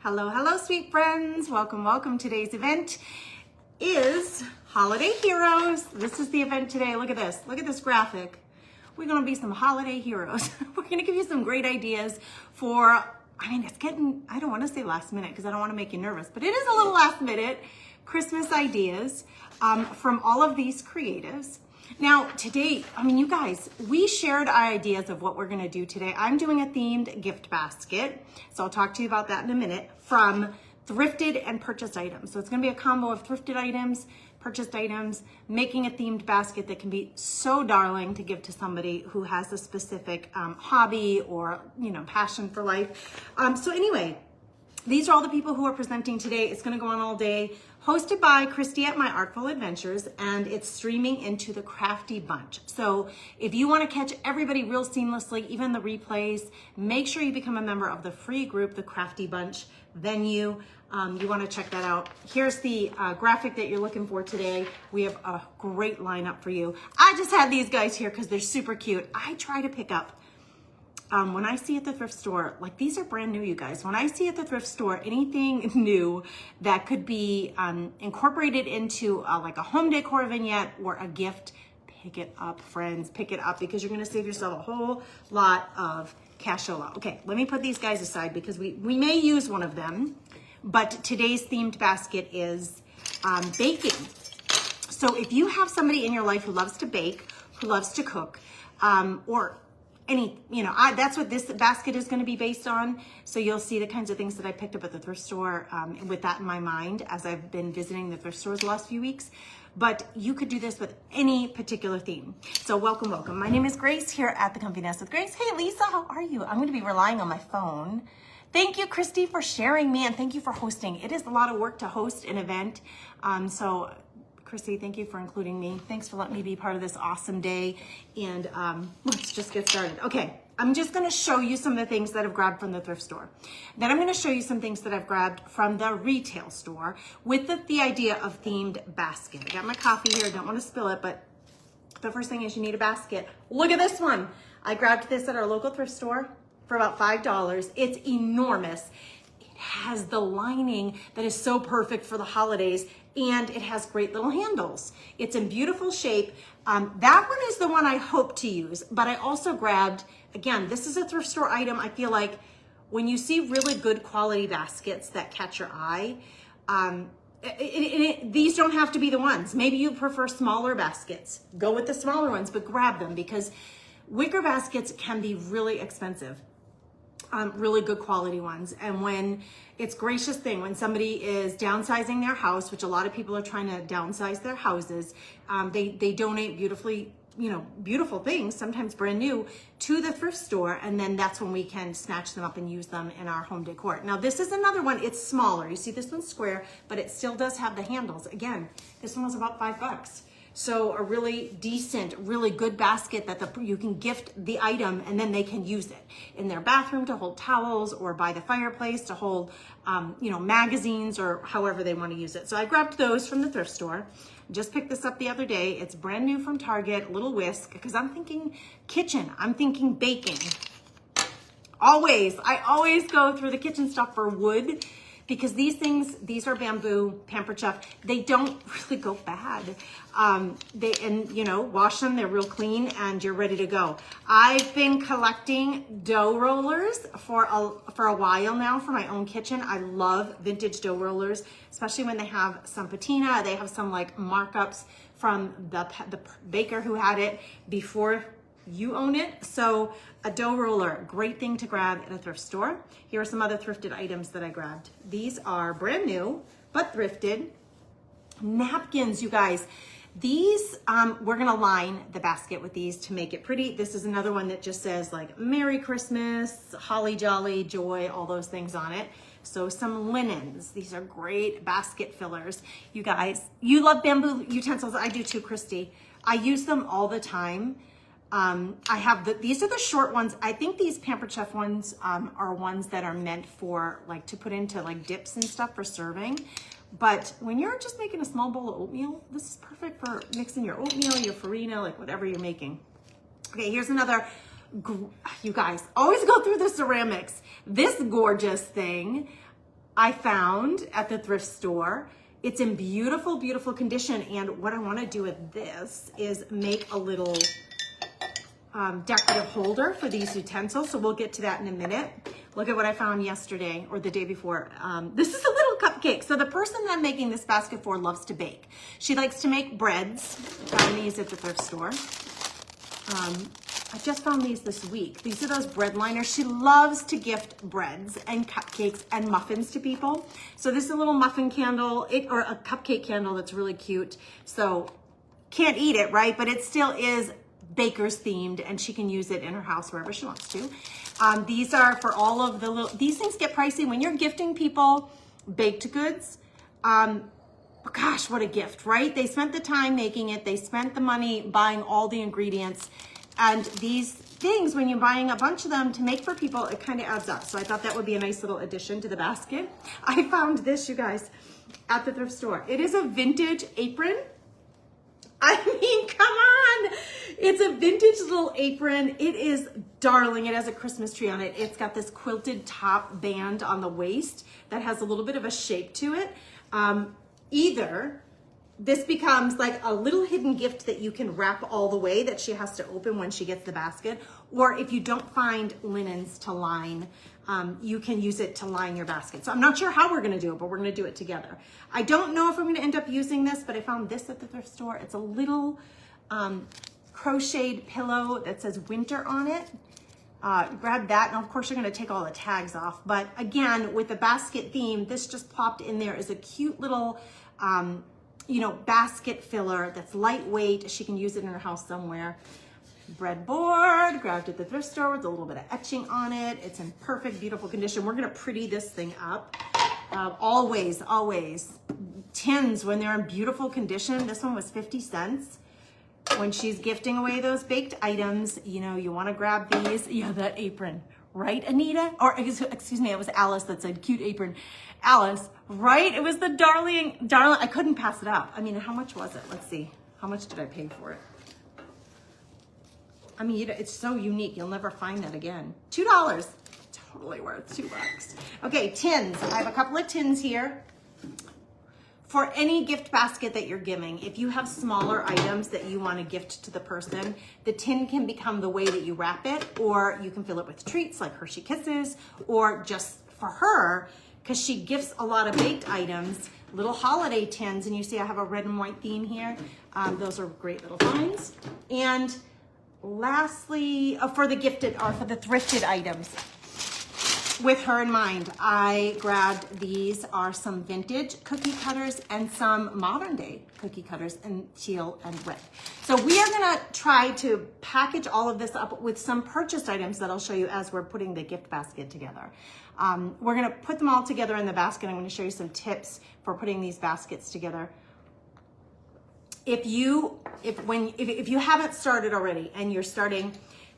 Hello, hello, sweet friends. Welcome, welcome. Today's event is Holiday Heroes. This is the event today. Look at this. Look at this graphic. We're going to be some holiday heroes. We're going to give you some great ideas for, it's getting, I don't want to say last minute because I don't want to make you nervous, but it is a little last minute Christmas ideas from all of these creatives. Now, today, you guys, we shared ideas of what we're going to do today. I'm doing a themed gift basket, so I'll talk to you about that in a minute, from thrifted and purchased items. So it's going to be a combo of thrifted items, purchased items, making a themed basket that can be so darling to give to somebody who has a specific hobby or, passion for life. So anyway, these are all the people who are presenting today. It's going to go on all day. Hosted by Christy at My Artful Adventures, and it's streaming into the Crafty Bunch. So if you want to catch everybody real seamlessly, even the replays, make sure you become a member of the free group, the Crafty Bunch venue. You want to check that out. Here's the graphic that you're looking for today. We have a great lineup for you. I just had these guys here because they're super cute. I try to pick up when I see at the thrift store, like these are brand new, you guys. When I see at the thrift store anything new that could be incorporated into like a home decor vignette or a gift, pick it up, friends. Pick it up because you're going to save yourself a whole lot of cashola. Okay, let me put these guys aside because we may use one of them, but today's themed basket is baking. So if you have somebody in your life who loves to bake, who loves to cook, or that's what this basket is going to be based on. So you'll see the kinds of things that I picked up at the thrift store with that in my mind as I've been visiting the thrift stores the last few weeks. But you could do this with any particular theme. So welcome, welcome. My name is Grace here at the Comfy Nest with Grace. Hey, Lisa, how are you? I'm going to be relying on my phone. Thank you, Christy, for sharing me, and thank you for hosting. It is a lot of work to host an event. Chrissy, thank you for including me. Thanks for letting me be part of this awesome day. And let's just get started. Okay, I'm just gonna show you some of the things that I've grabbed from the thrift store. Then I'm gonna show you some things that I've grabbed from the retail store with the idea of themed basket. I got my coffee here, don't wanna spill it, but the first thing is you need a basket. Look at this one. I grabbed this at our local thrift store for about $5. It's enormous. It has the lining that is so perfect for the holidays, and it has great little handles. It's in beautiful shape. That one is the one I hope to use, but I also grabbed, again, this is a thrift store item. I feel like when you see really good quality baskets that catch your eye, these don't have to be the ones. Maybe you prefer smaller baskets. Go with the smaller ones, but grab them because wicker baskets can be really expensive. Really good quality ones. And when it's gracious thing, when somebody is downsizing their house, which a lot of people are trying to downsize their houses, they donate beautiful things, sometimes brand new, to the thrift store. And then that's when we can snatch them up and use them in our home decor. Now, this is another one. It's smaller. You see this one's square, but it still does have the handles. Again, this one was about $5. So a really decent, really good basket that you can gift the item and then they can use it in their bathroom to hold towels or by the fireplace to hold, magazines or however they want to use it. So I grabbed those from the thrift store. Just picked this up the other day. It's brand new from Target, little whisk, because I'm thinking kitchen. I'm thinking baking. I always go through the kitchen stuff for wood, because these are bamboo, Pampered Chef. They don't really go bad. Wash them, they're real clean, and you're ready to go. I've been collecting dough rollers for a while now for my own kitchen. I love vintage dough rollers, especially when they have some patina. They have some like markups from the baker who had it before you own it. So a dough roller, great thing to grab at a thrift store. Here are some other thrifted items that I grabbed. These are brand new, but thrifted. Napkins, you guys. These, we're gonna line the basket with these to make it pretty. This is another one that just says like Merry Christmas, Holly Jolly, Joy, all those things on it. So some linens. These are great basket fillers. You guys, you love bamboo utensils. I do too, Christy. I use them all the time. I have these are the short ones. I think these Pampered Chef ones are ones that are meant for like to put into like dips and stuff for serving. But when you're just making a small bowl of oatmeal, this is perfect for mixing your oatmeal, your farina, like whatever you're making. Okay, here's another you guys always go through the ceramics. This gorgeous thing, I found at the thrift store. It's in beautiful, beautiful condition. And what I want to do with this is make a little decorative holder for these utensils. So we'll get to that in a minute. Look at what I found yesterday or the day before. This is a little cupcake. So the person that I'm making this basket for loves to bake. She likes to make breads. Found these at the thrift store. I just found these this week. These are those bread liners. She loves to gift breads and cupcakes and muffins to people. So this is a little muffin candle or a cupcake candle that's really cute. So can't eat it, right? But it still is baker's themed, and she can use it in her house wherever she wants to. These are for all of the little, these things get pricey when you're gifting people baked goods. Gosh, what a gift, right? They spent the time making it. They spent the money buying all the ingredients. And these things, when you're buying a bunch of them to make for people, it kind of adds up. So I thought that would be a nice little addition to the basket. I found this, you guys, at the thrift store. It is a vintage apron. I mean, come on. It's a vintage little apron. It is darling. It has a Christmas tree on it. It's got this quilted top band on the waist that has a little bit of a shape to it. Either this becomes like a little hidden gift that you can wrap all the way that she has to open when she gets the basket. Or if you don't find linens to line, you can use it to line your basket. So I'm not sure how we're gonna do it, but we're gonna do it together. I don't know if I'm gonna end up using this, but I found this at the thrift store. It's a little crocheted pillow that says winter on it. Grab that, and of course you're gonna take all the tags off. But again, with the basket theme, this just popped in there as a cute little basket filler that's lightweight. She can use it in her house somewhere. Breadboard, grabbed at the thrift store with a little bit of etching on it. It's in perfect, beautiful condition. We're gonna pretty this thing up. Always, always. Tins, when they're in beautiful condition, this one was 50 cents. When she's gifting away those baked items, you wanna grab these. Yeah, that apron, right, Anita? Or excuse me, it was Alice that said cute apron. Alice, right? It was the darling, I couldn't pass it up. I mean, how much was it? Let's see. How much did I pay for it? I mean, it's so unique. You'll never find that again. $2. Totally worth $2. Okay, tins. I have a couple of tins here. For any gift basket that you're giving, if you have smaller items that you want to gift to the person, the tin can become the way that you wrap it, or you can fill it with treats like Hershey Kisses, or just for her, because she gifts a lot of baked items, little holiday tins, and you see I have a red and white theme here. Those are great little finds. And lastly, for the gifted or for the thrifted items, with her in mind, I grabbed these are some vintage cookie cutters and some modern day cookie cutters in teal and red. So we are gonna try to package all of this up with some purchased items that I'll show you as we're putting the gift basket together. We're gonna put them all together in the basket. I'm gonna show you some tips for putting these baskets together. If you haven't started already and you're starting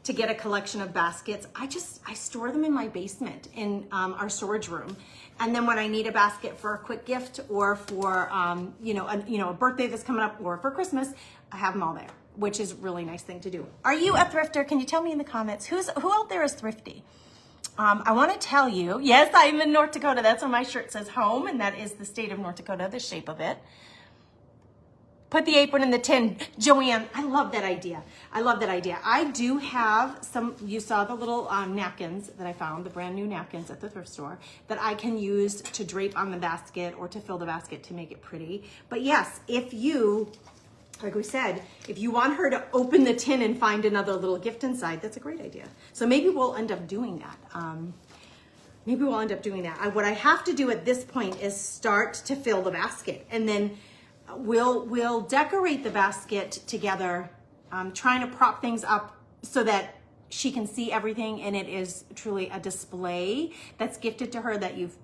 to get a collection of baskets, I store them in my basement in our storage room. And then when I need a basket for a quick gift or for a birthday that's coming up or for Christmas, I have them all there, which is a really nice thing to do. Are you a thrifter? Can you tell me in the comments who out there is thrifty? I want to tell you, yes, I'm in North Dakota. That's why my shirt says home, and that is the state of North Dakota, the shape of it. Put the apron in the tin. Joanne, I love that idea. I love that idea. I do have some, you saw the little napkins that I found, the brand new napkins at the thrift store that I can use to drape on the basket or to fill the basket to make it pretty. But yes, if you, like we said, if you want her to open the tin and find another little gift inside, that's a great idea. So maybe we'll end up doing that. What I have to do at this point is start to fill the basket, and then we'll decorate the basket together, trying to prop things up so that she can see everything and it is truly a display that's gifted to her that you've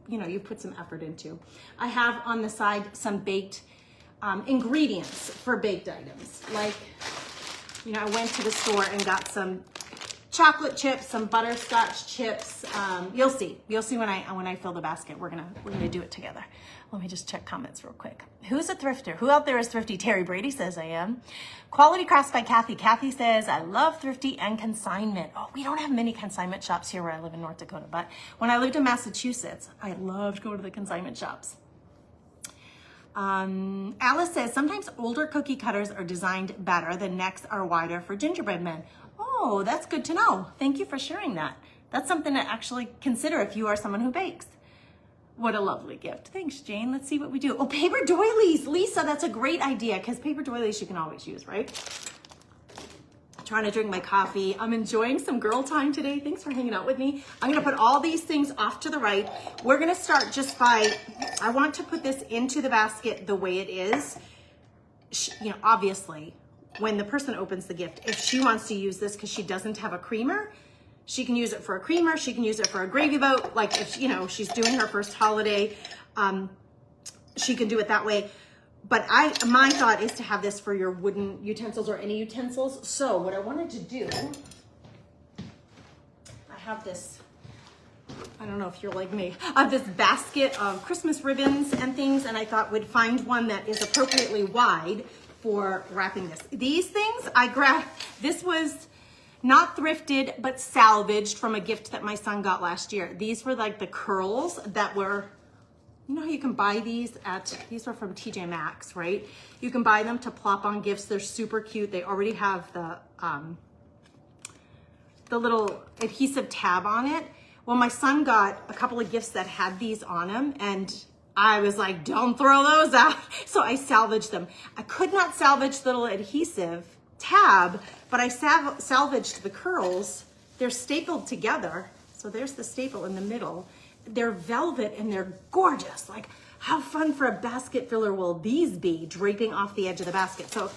put some effort into. I have on the side some baked ingredients for baked items. Like, I went to the store and got some chocolate chips, some butterscotch chips. You'll see when I fill the basket. We're gonna do it together. Let me just check comments real quick. Who's a thrifter? Who out there is thrifty? Terry Brady says I am. Quality Crafts by Kathy. Kathy says I love thrifty and consignment. Oh, we don't have many consignment shops here where I live in North Dakota, but when I lived in Massachusetts, I loved going to the consignment shops. Alice says sometimes older cookie cutters are designed better. The necks are wider for gingerbread men. Oh, that's good to know. Thank you for sharing that. That's something to actually consider if you are someone who bakes. What a lovely gift. Thanks, Jane. Let's see what we do. Oh, paper doilies. Lisa, that's a great idea because paper doilies you can always use, right? I'm trying to drink my coffee. I'm enjoying some girl time today. Thanks for hanging out with me. I'm going to put all these things off to the right. We're going to start just by, I want to put this into the basket the way it is. You know, obviously, when the person opens the gift, if she wants to use this because she doesn't have a creamer, she can use it for a creamer. She can use it for a gravy boat. Like if, you know, she's doing her first holiday, she can do it that way. But my thought is to have this for your wooden utensils or any utensils. So what I wanted to do, I have this, I don't know if you're like me, I have this basket of Christmas ribbons and things, and I thought we'd find one that is appropriately wide for wrapping this. These things I grabbed, this was not thrifted, but salvaged from a gift that my son got last year. These were like the curls that were, you know how you can buy these these were from TJ Maxx, right? You can buy them to plop on gifts. They're super cute. They already have the little adhesive tab on it. Well, my son got a couple of gifts that had these on them, and I was like, don't throw those out. So I salvaged them. I could not salvage the little adhesive tab, but I salvaged the curls. They're stapled together. So there's the staple in the middle. They're velvet and they're gorgeous. Like, how fun for a basket filler will these be draping off the edge of the basket? So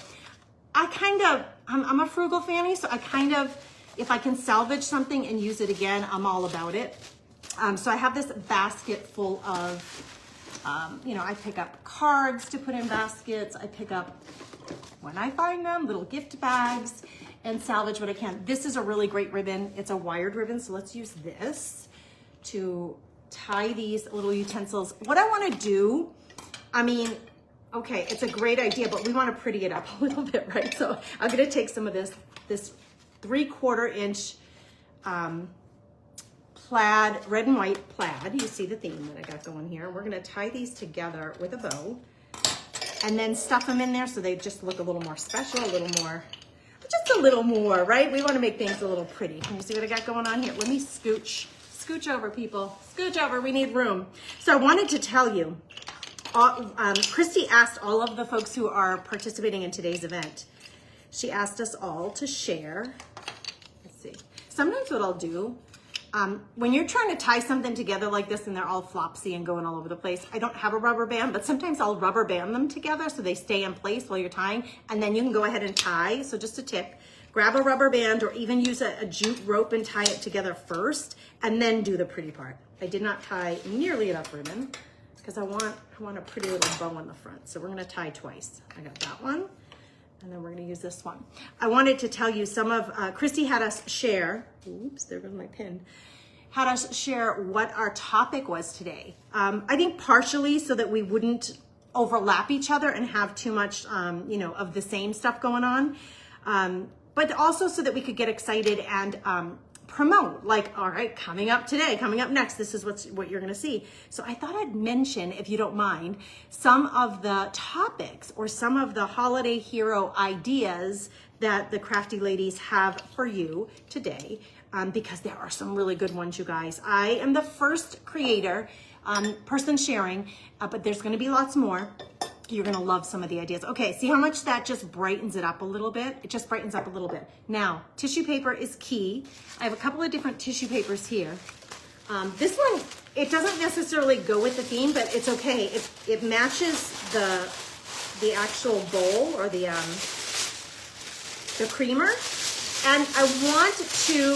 I'm a frugal fanny, so if I can salvage something and use it again, I'm all about it. So I have this basket full of, you know, I pick up cards to put in baskets. I pick up, when I find them, little gift bags and salvage what I can. This is a really great ribbon. It's a wired ribbon, so let's use this to tie these little utensils. What I want to do, I mean, okay, it's a great idea, but we want to pretty it up a little bit, right? So I'm going to take some of this 3/4 inch plaid, red and white plaid. You see the theme that I got going here. We're going to tie these together with a bow and then stuff them in there so they just look a little more special, just a little more, right? We want to make things a little pretty. Can you see what I got going on here? Let me scooch over, people. Scooch over, we need room. So I wanted to tell you, Christy asked all of the folks who are participating in today's event, she asked us all to share. Let's see. Sometimes what I'll do, when you're trying to tie something together like this and they're all flopsy and going all over the place, I don't have a rubber band, but sometimes I'll rubber band them together so they stay in place while you're tying, and then you can go ahead and tie. So just a tip, grab a rubber band or even use a jute rope and tie it together first and then do the pretty part. I did not tie nearly enough ribbon because I want a pretty little bow on the front. So we're gonna tie twice. I got that one. And then we're gonna use this one. I wanted to tell you some of, Christy had us share, oops, there goes my pin, had us share what our topic was today. I think partially so that we wouldn't overlap each other and have too much, you know, of the same stuff going on. But also so that we could get excited and promote, like, all right, coming up today, coming up next, this is what you're gonna see. So I thought I'd mention, if you don't mind, some of the topics or some of the holiday hero ideas that the crafty ladies have for you today, because there are some really good ones, you guys. I am the first creator, person sharing, but there's gonna be lots more. You're gonna love some of the ideas. Okay, see how much that just brightens it up a little bit? It just brightens up a little bit. Now, tissue paper is key. I have a couple of different tissue papers here. This one, it doesn't necessarily go with the theme, but it's okay. It matches the actual bowl or the creamer. And I want to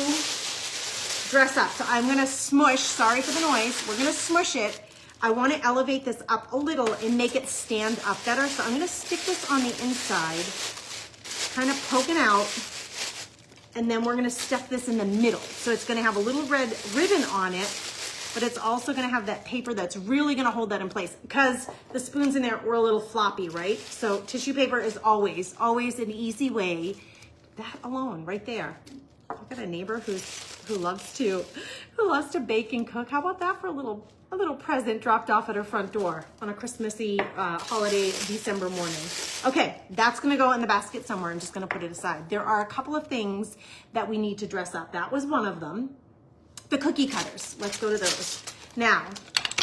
dress up. So I'm gonna smush, sorry for the noise, we're gonna smush it. I want to elevate this up a little and make it stand up better. So I'm going to stick this on the inside, kind of poking out. And then we're gonna stuff this in the middle. So it's gonna have a little red ribbon on it, but it's also gonna have that paper that's really gonna hold that in place, because the spoons in there were a little floppy, right? So tissue paper is always an easy way. That alone, right there. I've got a neighbor who loves to bake and cook. How about that for a little present dropped off at her front door on a Christmassy holiday December morning? Okay, that's gonna go in the basket somewhere. I'm just gonna put it aside. There are a couple of things that we need to dress up. That was one of them. The cookie cutters. Let's go to those. Now,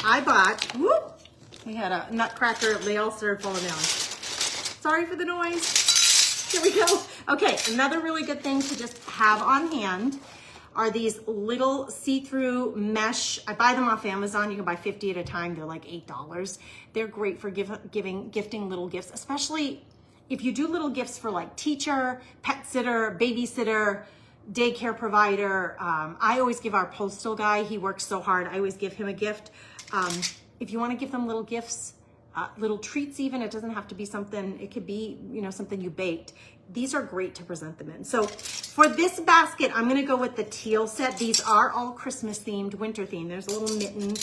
I bought, whoop, we had a nutcracker, they all started falling down. Sorry for the noise. Here we go. Okay, another really good thing to just have on hand are these little see-through mesh. I buy them off Amazon. You can buy 50 at a time. They're like $8. They're great for gifting little gifts, especially if you do little gifts for like teacher, pet sitter, babysitter, daycare provider. I always give our postal guy, he works so hard, I always give him a gift. If you want to give them little gifts, little treats even, it doesn't have to be something, it could be, something you baked. These are great to present them in. So for this basket, I'm gonna go with the teal set. These are all Christmas themed, winter themed. There's a little mitten.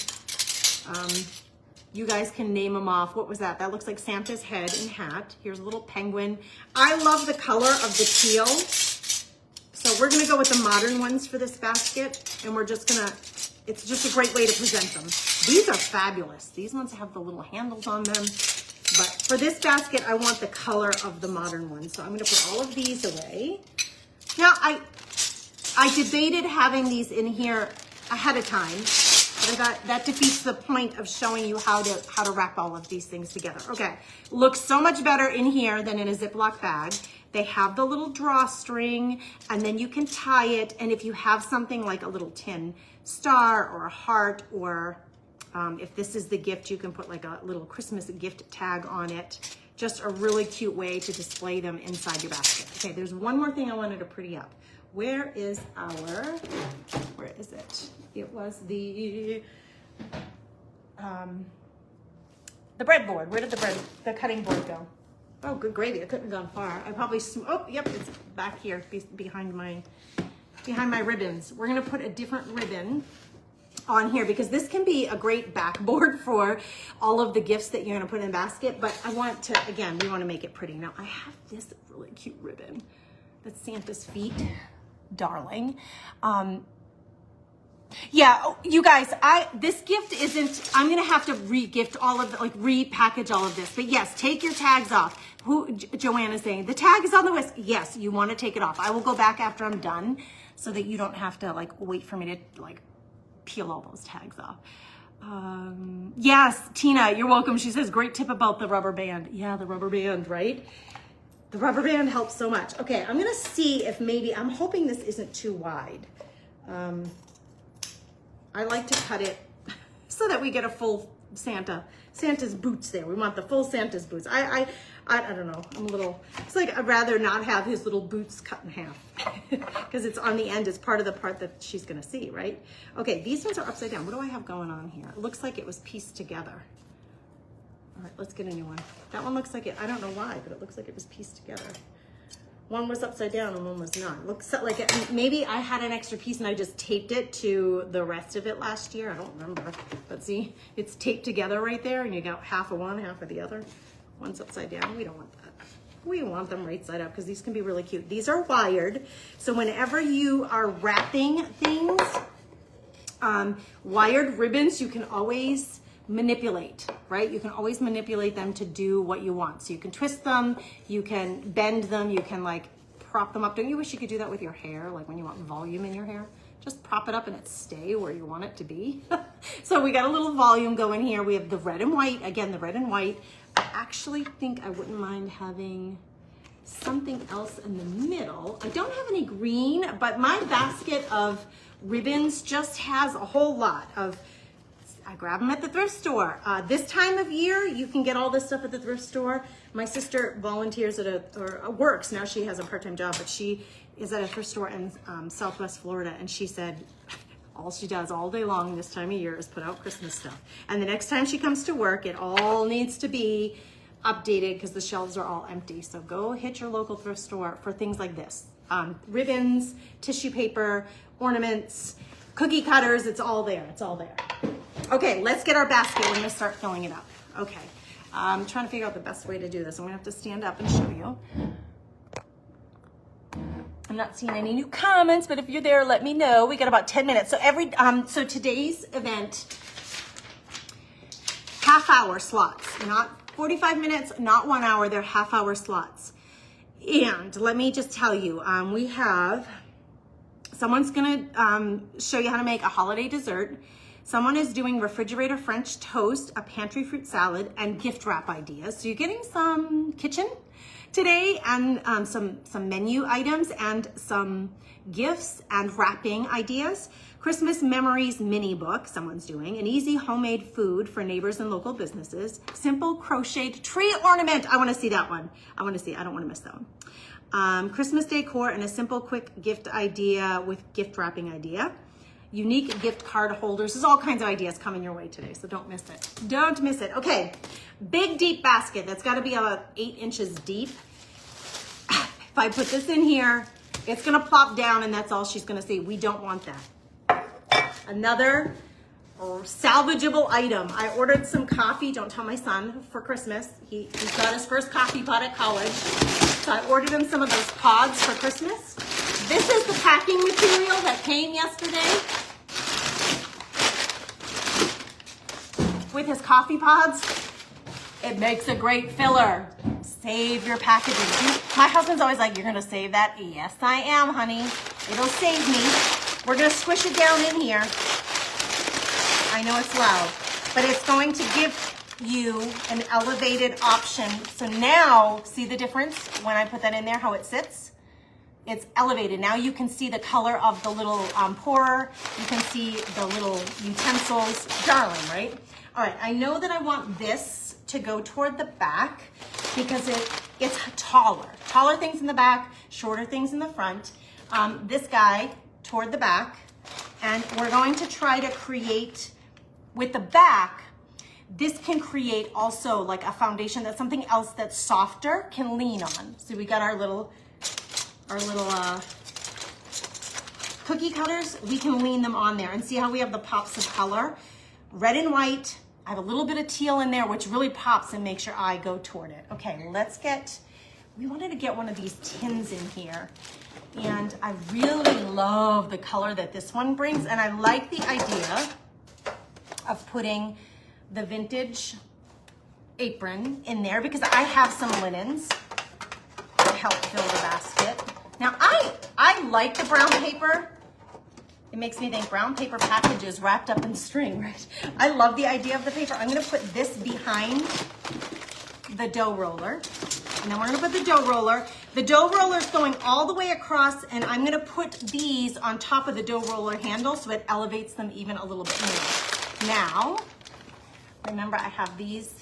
You guys can name them off. What was that? That looks like Santa's head and hat. Here's a little penguin. I love the color of the teal. So we're gonna go with the modern ones for this basket, and it's just a great way to present them. These are fabulous. These ones have the little handles on them. But for this basket, I want the color of the modern ones. So I'm gonna put all of these away. Now, I debated having these in here ahead of time, but I thought that defeats the point of showing you how to wrap all of these things together. Okay, looks so much better in here than in a Ziploc bag. They have the little drawstring, and then you can tie it. And if you have something like a little tin star or a heart, or if this is the gift, you can put like a little Christmas gift tag on it. Just a really cute way to display them inside your basket. Okay, there's one more thing I wanted to pretty up. Where is it? It was the breadboard. Where did the cutting board go? Oh, good gravy. I couldn't have gone far. I probably, oh, yep, it's back here behind my ribbons. We're gonna put a different ribbon on here because this can be a great backboard for all of the gifts that you're gonna put in a basket, but I want to, again, we wanna make it pretty. Now I have this really cute ribbon that's Santa's feet, darling. Yeah, you guys, this gift isn't, I'm gonna have to re-gift all of, repackage all of this, but yes, take your tags off. Joanna's saying, the tag is on the whisk. Yes, you wanna take it off. I will go back after I'm done so that you don't have to wait for me to peel all those tags off. Yes, Tina, you're welcome. She says, great tip about the rubber band. Yeah, the rubber band, right? The rubber band helps so much. Okay, I'm gonna see if maybe, I'm hoping this isn't too wide. I like to cut it so that we get a full Santa's boots there. We want the full Santa's boots. I don't know, I'm a little, it's like I'd rather not have his little boots cut in half because it's on the end, it's part of the part that she's gonna see, right? Okay, these ones are upside down. What do I have going on here? It looks like it was pieced together. All right, let's get a new one. That one looks like it, I don't know why, but it looks like it was pieced together. One was upside down and one was not. Looks like it, maybe I had an extra piece and I just taped it to the rest of it last year. I don't remember, but see, it's taped together right there and you got half of one, half of the other. One's upside down. We don't want that. We want them right side up because these can be really cute. These are wired. So whenever you are wrapping things, wired ribbons, you can always manipulate, right? You can always manipulate them to do what you want. So you can twist them, you can bend them, you can prop them up. Don't you wish you could do that with your hair? Like when you want volume in your hair, just prop it up and it stay where you want it to be. So we got a little volume going here. We have the red and white, again, the red and white. I actually think I wouldn't mind having something else in the middle. I don't have any green, but my basket of ribbons just has a whole lot of, I grab them at the thrift store. This time of year, you can get all this stuff at the thrift store. My sister volunteers or works, now she has a part-time job, but she is at a thrift store in Southwest Florida, and she said all she does all day long this time of year is put out Christmas stuff. And the next time she comes to work, it all needs to be updated because the shelves are all empty. So go hit your local thrift store for things like this. ribbons, tissue paper, ornaments, cookie cutters. It's all there. It's all there. Okay, let's get our basket. We're gonna start filling it up. Okay, I'm trying to figure out the best way to do this. I'm gonna have to stand up and show you. I'm not seeing any new comments, but if you're there, let me know. We got about 10 minutes. So today's event, half-hour slots, not 45 minutes, not 1 hour. They're half-hour slots. And let me just tell you, we have someone's gonna show you how to make a holiday dessert. Someone is doing refrigerator French toast, a pantry fruit salad, and gift wrap ideas. So you're getting some kitchen today and some menu items and some gifts and wrapping ideas. Christmas Memories mini book, someone's doing. An easy homemade food for neighbors and local businesses. Simple crocheted tree ornament. I wanna see that one. I don't wanna miss that one. Christmas decor and a simple quick gift idea with gift wrapping idea. Unique gift card holders. There's all kinds of ideas coming your way today, so don't miss it. Don't miss it. Okay, big deep basket. That's gotta be about 8 inches deep. If I put this in here, it's gonna plop down and that's all she's gonna see. We don't want that. Another salvageable item. I ordered some coffee, don't tell my son, for Christmas. He got his first coffee pot at college. So I ordered him some of those pods for Christmas. This is the packing material that came yesterday with his coffee pods. It makes a great filler. Save your packaging. My husband's always like, you're gonna save that? Yes, I am, honey. It'll save me. We're gonna squish it down in here. I know it's loud, but it's going to give you an elevated option. So now, see the difference when I put that in there, how it sits? It's elevated. Now you can see the color of the little pourer. You can see the little utensils. Darling, right? All right, I know that I want this to go toward the back because it's taller. Taller things in the back, shorter things in the front. This guy toward the back. And we're going to try to create, with the back, this can create also like a foundation that's something else that's softer can lean on. So we got our little cookie cutters. We can lean them on there and see how we have the pops of color. Red and white. I have a little bit of teal in there, which really pops and makes your eye go toward it. Okay, we wanted to get one of these tins in here. And I really love the color that this one brings. And I like the idea of putting the vintage apron in there because I have some linens to help fill the basket. Now, I like the brown paper. It makes me think brown paper packages wrapped up in string, right? I love the idea of the paper. I'm gonna put this behind the dough roller. And then we're gonna put the dough roller. The dough roller is going all the way across and I'm gonna put these on top of the dough roller handle so it elevates them even a little bit more. Now, remember I have these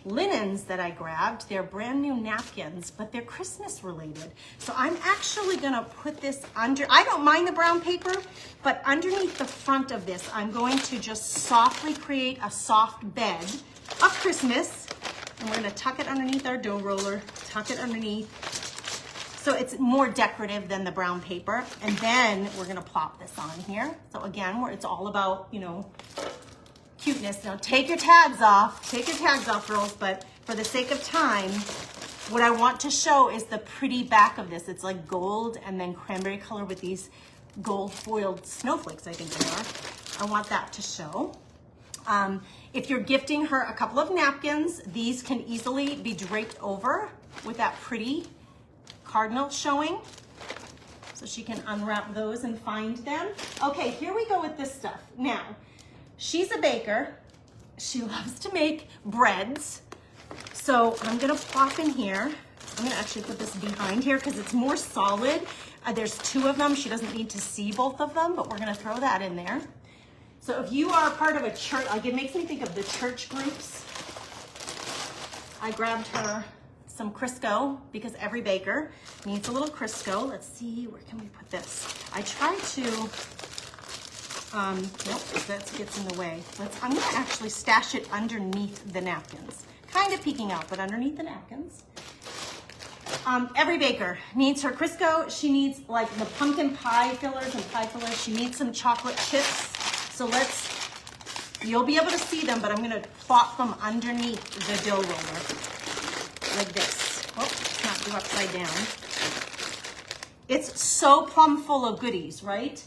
linens that I grabbed. They're brand new napkins, but they're Christmas related. So I'm actually gonna put this under, I don't mind the brown paper, but underneath the front of this, I'm going to just softly create a soft bed of Christmas. And we're gonna tuck it underneath our dough roller, tuck it underneath. So it's more decorative than the brown paper. And then we're gonna plop this on here. So again, it's all about, cuteness. Now take your tags off, girls, but for the sake of time, what I want to show is the pretty back of this. It's like gold and then cranberry color with these gold foiled snowflakes, I think they are. I want that to show. If you're gifting her a couple of napkins, these can easily be draped over with that pretty cardinal showing. So she can unwrap those and find them. Okay, here we go with this stuff. Now, she's a baker. She loves to make breads. So I'm gonna plop in here. I'm gonna actually put this behind here because it's more solid. There's 2 of them. She doesn't need to see both of them, but we're gonna throw that in there. So if you are part of a church, it makes me think of the church groups. I grabbed her some Crisco because every baker needs a little Crisco. Let's see, where can we put this? I try to, nope, that gets in the way. I'm gonna actually stash it underneath the napkins. Kind of peeking out, but underneath the napkins. Every baker needs her Crisco. She needs like the pumpkin pie fillers and pie fillers. She needs some chocolate chips. So you'll be able to see them, but I'm gonna plop them underneath the dough roller like this. Oh, it's not do upside down. It's so plumb full of goodies, right?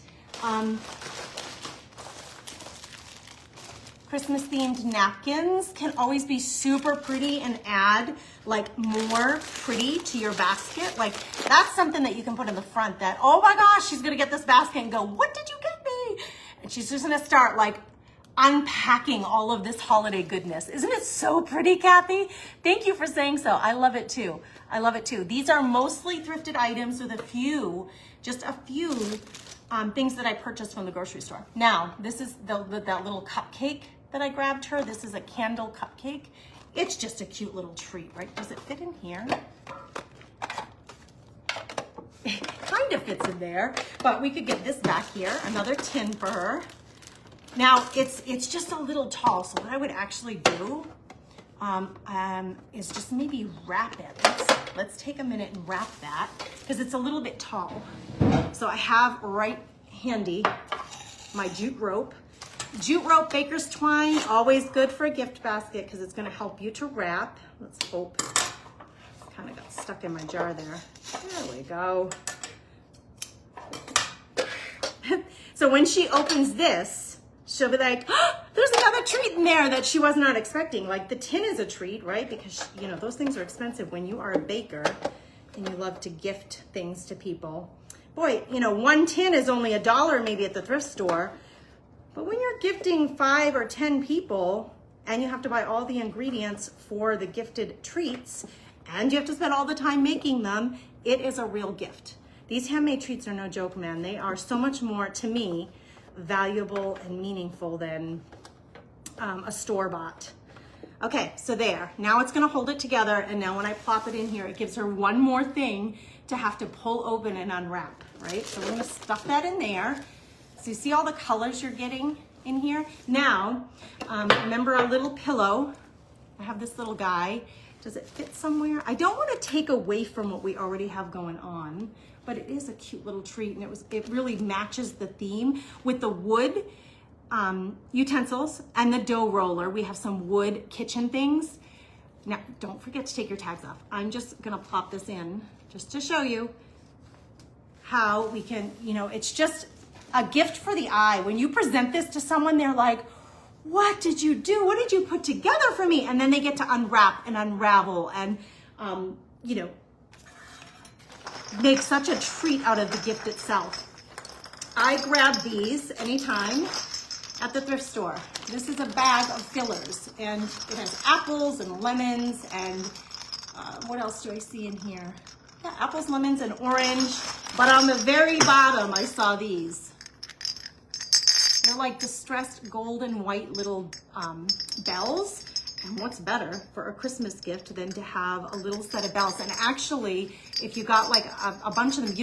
Christmas themed napkins can always be super pretty and add like more pretty to your basket. Like that's something that you can put in the front that, oh my gosh, she's gonna get this basket and go, what did you get me? And she's just gonna start like unpacking all of this holiday goodness. Isn't it so pretty, Kathy? Thank you for saying so. I love it too. I love it too. These are mostly thrifted items with just a few things that I purchased from the grocery store. Now, this is that little cupcake that I grabbed her. This is a candle cupcake. It's just a cute little treat, right? Does it fit in here? It kind of fits in there, but we could get this back here, another tin for her. Now, it's just a little tall, so what I would actually do is just maybe wrap it. Let's take a minute and wrap that, because it's a little bit tall. So I have right handy my jute rope. Jute rope, baker's twine, always good for a gift basket because it's going to help you to wrap. Let's hope. Kind of got stuck in my jar there. There we go. So when she opens this, she'll be like, oh, there's another treat in there that she was not expecting. Like the tin is a treat, right? Because, you know, those things are expensive when you are a baker and you love to gift things to people. Boy, you know, one tin is only $1 maybe at the thrift store. But when you're gifting 5 or 10 people and you have to buy all the ingredients for the gifted treats and you have to spend all the time making them, it is a real gift. These handmade treats are no joke, man. They are so much more, to me, valuable and meaningful than a store-bought. Okay, so there. Now it's gonna hold it together, and now when I plop it in here, it gives her one more thing to have to pull open and unwrap, right? So we're gonna stuff that in there. So you see all the colors you're getting in here? Now, remember our little pillow? I have this little guy. Does it fit somewhere? I don't want to take away from what we already have going on, but it is a cute little treat, and it really matches the theme with the wood utensils and the dough roller. We have some wood kitchen things. Now, don't forget to take your tags off. I'm just gonna plop this in just to show you how we can, you know, it's just a gift for the eye. When you present this to someone, they're like, what did you do? What did you put together for me? And then they get to unwrap and unravel and, you know, make such a treat out of the gift itself. I grab these anytime at the thrift store. This is a bag of fillers, and it has apples and lemons and what else do I see in here? Yeah, apples, lemons, and orange. But on the very bottom, I saw these. They're like distressed gold and white little bells. And what's better for a Christmas gift than to have a little set of bells? And actually, if you got like a bunch of them,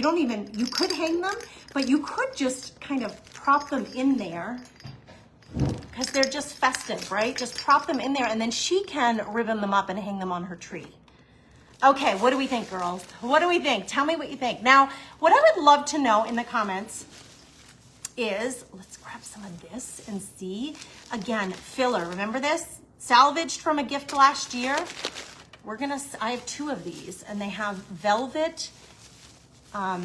you could hang them, but you could just kind of prop them in there because they're just festive, right? Just prop them in there, and then she can ribbon them up and hang them on her tree. Okay, what do we think, girls? What do we think? Tell me what you think. Now, what I would love to know in the comments is, let's grab some of this and see. Again, filler, remember this? Salvaged from a gift last year. I have 2 of these, and they have velvet, a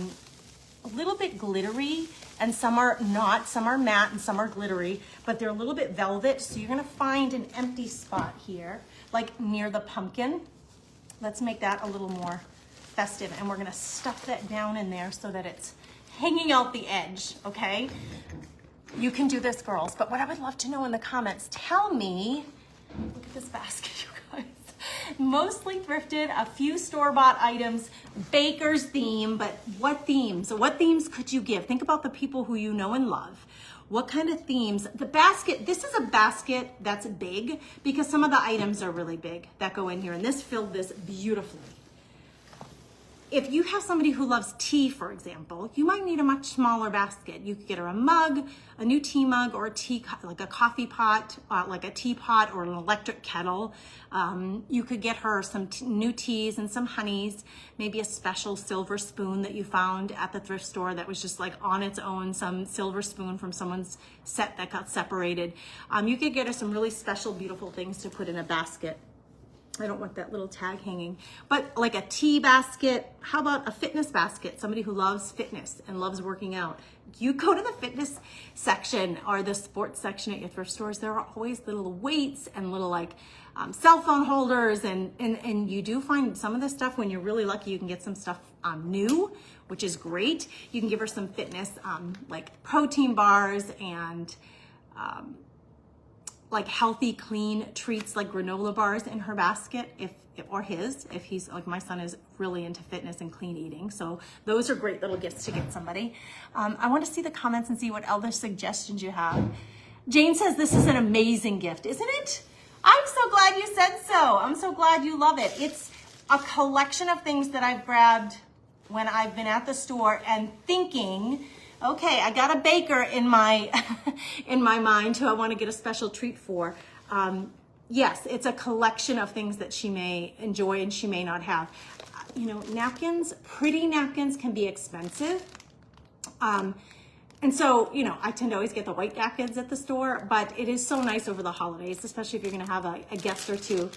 little bit glittery, and some are not, some are matte and some are glittery, but they're a little bit velvet. So you're gonna find an empty spot here, like near the pumpkin. Let's make that a little more festive, and we're gonna stuff that down in there so that it's hanging out the edge, okay? You can do this, girls, but what I would love to know in the comments, tell me, look at this basket, you guys. Mostly thrifted, a few store-bought items, baker's theme, but what themes? So what themes could you give? Think about the people who you know and love. What kind of themes? The basket, this is a basket that's big because some of the items are really big that go in here, and this filled this beautifully. If you have somebody who loves tea, for example, you might need a much smaller basket. You could get her a mug, a new tea mug, or a tea, like a coffee pot, like a teapot or an electric kettle. You could get her some new teas and some honeys, maybe a special silver spoon that you found at the thrift store that was just like on its own, some silver spoon from someone's set that got separated. You could get her some really special, beautiful things to put in a basket. I don't want that little tag hanging, but like a tea basket. How about a fitness basket? Somebody who loves fitness and loves working out. You go to the fitness section or the sports section at your thrift stores, there are always little weights and little like cell phone holders, and you do find some of this stuff, when you're really lucky, you can get some stuff new, which is great. You can give her some fitness like protein bars and like healthy, clean treats like granola bars in her basket, if he's like, my son is really into fitness and clean eating. So those are great little gifts to get somebody. I want to see the comments and see what other suggestions you have. Jane says, this is an amazing gift, isn't it? I'm so glad you said so. I'm so glad you love it. It's a collection of things that I've grabbed when I've been at the store and thinking, okay, I got a baker in my in my mind who I want to get a special treat for. Yes, it's a collection of things that she may enjoy and she may not have. You know, napkins, pretty napkins can be expensive. And so, you know, I tend to always get the white napkins at the store, but it is so nice over the holidays, especially if you're going to have a guest or two.